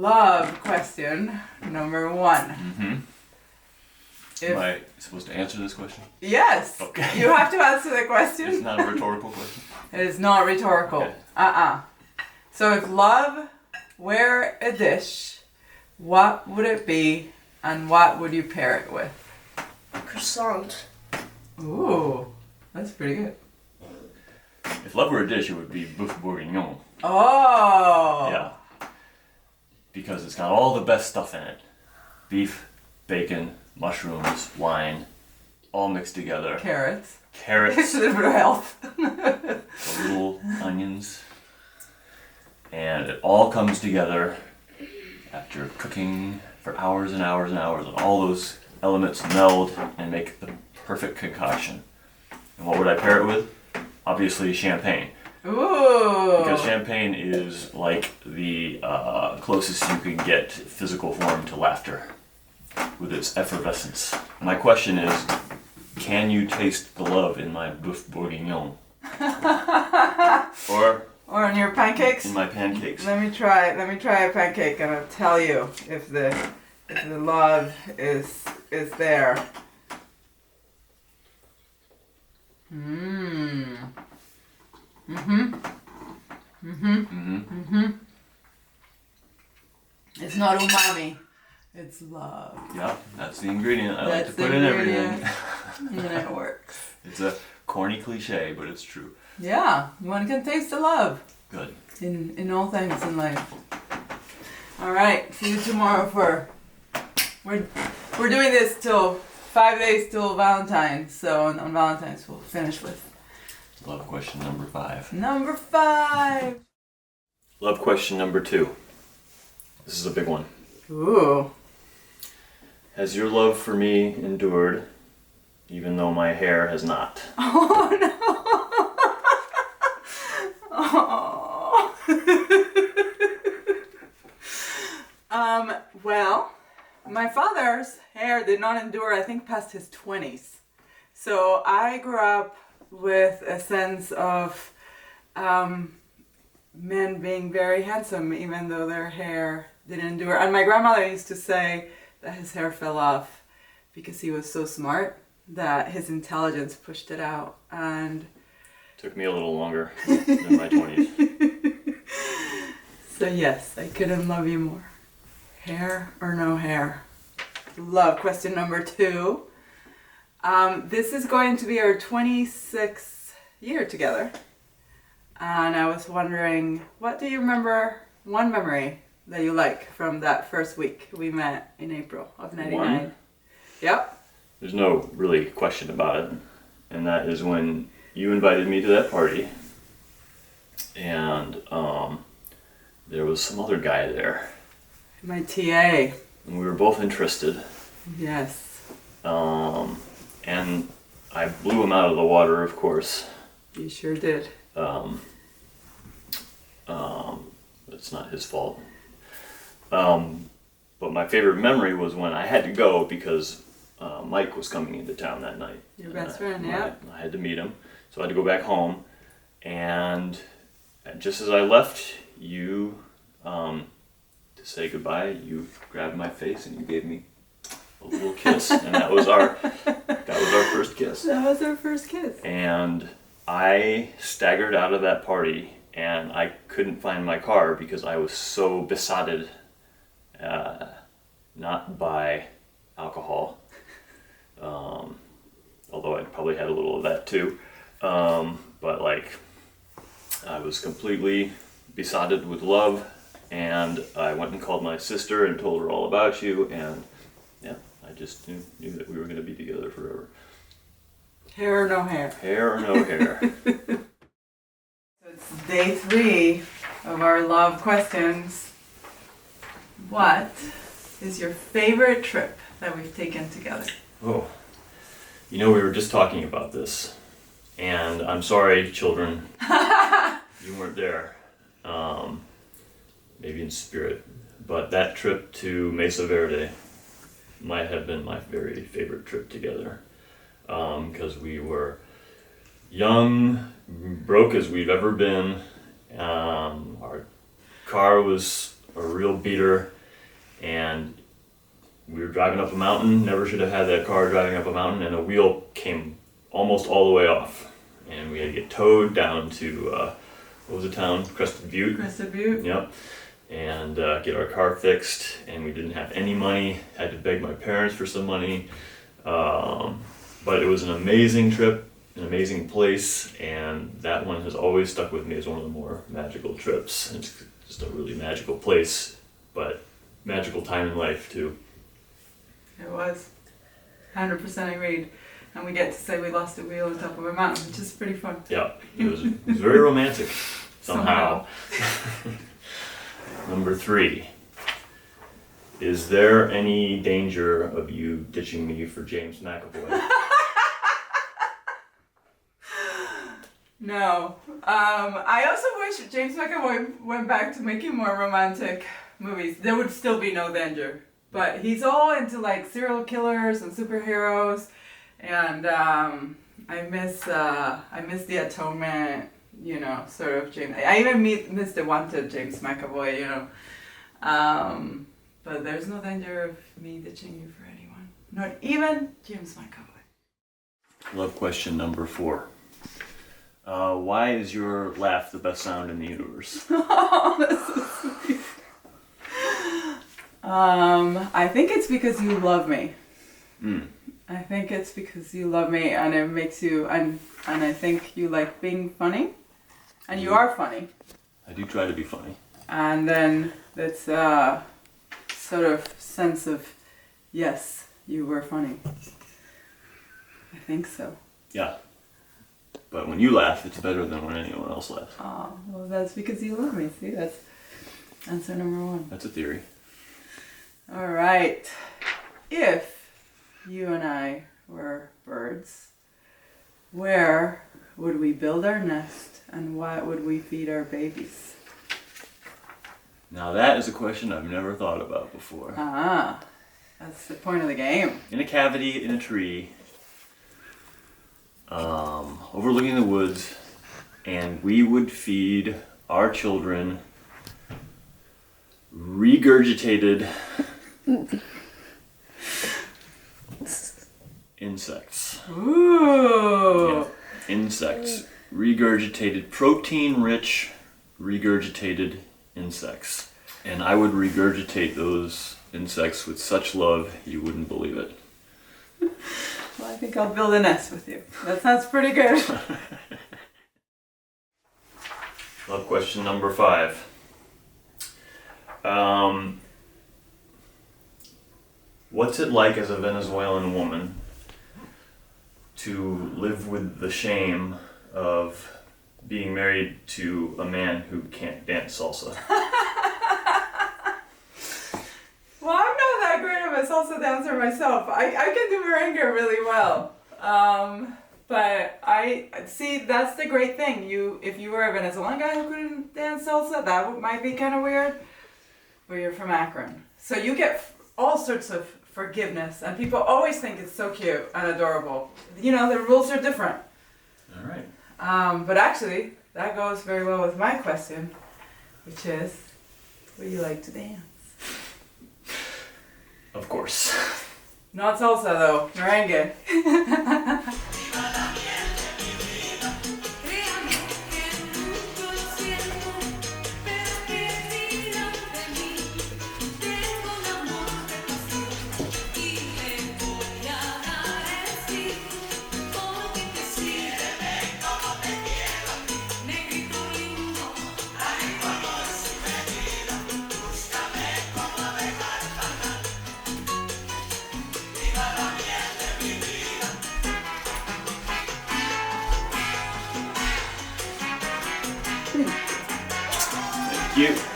love question number 1. Mm-hmm. Am I supposed to answer this question? Yes. Okay. You have to answer the question. It's not a rhetorical question? It is not rhetorical. Okay. So if love were a dish, what would it be and what would you pair it with? Croissant. Ooh, that's pretty good. If love were a dish, it would be boeuf bourguignon. Oh. Yeah. Because it's got all the best stuff in it. Beef, bacon, mushrooms, wine, all mixed together. Carrots. Carrots. It's a little bit of health. The little onions. And it all comes together after cooking for hours and hours and hours, and all those elements meld and make the perfect concoction. And what would I pair it with? Obviously champagne. Ooh. Because champagne is like the closest you can get physical form to laughter with its effervescence. My question is, can you taste the love in my boeuf bourguignon? Or on your pancakes? In my pancakes. Let me try a pancake and I'll tell you if the love is there. It's not umami. It's love. Yeah, that's the ingredient I like to That's put the in ingredient. everything. And it works. It's a corny cliche, but it's true. Yeah, one can taste the love Good. in all things in life. All right, see you tomorrow for we're doing this till 5 days till Valentine. So on Valentine's we'll finish with Love question number 5. number 5. Love question number 2. This is a big one. Ooh. Has your love for me endured, even though my hair has not? Oh no. Oh. Well, my father's hair did not endure, I think, past his 20s. So I grew up with a sense of men being very handsome, even though their hair didn't endure. And my grandmother used to say that his hair fell off because he was so smart that his intelligence pushed it out. And Took me a little longer than my 20s. so yes, I couldn't love you more. Hair or no hair? Love question number 2. This is going to be our 26th year together. And I was wondering, what do you remember, one memory that you like from that first week we met in April of 99? One? Yep. There's no really question about it. And that is when you invited me to that party. And there was some other guy there. My TA. And we were both interested. Yes. And I blew him out of the water, of course. You sure did. It's not his fault. But my favorite memory was when I had to go because Mike was coming into town that night. Your best friend, yeah. I had to meet him, so I had to go back home. And just as I left, you, to say goodbye, you grabbed my face and you gave me a little kiss, and that was our first kiss. That was our first kiss. And I staggered out of that party, and I couldn't find my car because I was so besotted, not by alcohol, although I probably had a little of that too, but like I was completely besotted with love, and I went and called my sister and told her all about you, and yeah, I just knew that we were going to be together forever. Hair or no hair? Hair or no hair? So it's day 3 of our love questions. What is your favorite trip that we've taken together? Oh, we were just talking about this, and I'm sorry, children, you weren't there, maybe in spirit, but that trip to Mesa Verde might have been my very favorite trip together, because we were young, broke as we've ever been. Our car was a real beater, and we were driving up a mountain. Never should have had that car driving up a mountain, and a wheel came almost all the way off, and we had to get towed down to what was the town? Crested Butte. Crested Butte. Yep. And get our car fixed, and we didn't have any money. Had to beg my parents for some money, but it was an amazing trip, an amazing place, and that one has always stuck with me as one of the more magical trips. It's just a really magical place, but magical time in life too. It was. 100% agreed. And we get to say we lost a wheel on top of a mountain, which is pretty fun. Yeah, it was very romantic somehow. Number 3. Is there any danger of you ditching me for James McAvoy? No. I also wish James McAvoy went back to making more romantic movies. There would still be no danger. But he's all into like serial killers and superheroes, and I miss the Atonement, you know, sort of James. I even miss the Wanted James McAvoy, you know. But there's no danger of me ditching you for anyone, not even James McAvoy. Love question number 4. Why is your laugh the best sound in the universe? Oh, that's so sweet. I think it's because you love me. I think it's because you love me, and it makes you, and I think you like being funny, and you are funny. I do try to be funny. And then it's sort of sense of, yes, you were funny. I think so. Yeah. But when you laugh, it's better than when anyone else laughs. Oh, well, that's because you love me. See, that's answer number 1. That's a theory. All right. If you and I were birds, where would we build our nest, and what would we feed our babies? Now that is a question I've never thought about before. Ah, that's the point of the game. In a cavity in a tree, overlooking the woods, and we would feed our children regurgitated insects. Ooh. Yeah, insects. Regurgitated, protein-rich, regurgitated insects. And I would regurgitate those insects with such love you wouldn't believe it. Well, I think I'll build a nest with you. That sounds pretty good. Love question number 5. What's it like as a Venezuelan woman to live with the shame of being married to a man who can't dance salsa? Well, I'm not that great of a salsa dancer myself. I can do merengue really well. But I see, that's the great thing. If you were a Venezuelan guy who couldn't dance salsa, that might be kind of weird. But you're from Akron, so you get all sorts of forgiveness, and people always think it's so cute and adorable. You know, the rules are different. All right. But actually, that goes very well with my question, which is, would you like to dance? Of course. Not salsa though, merengue. Thank you.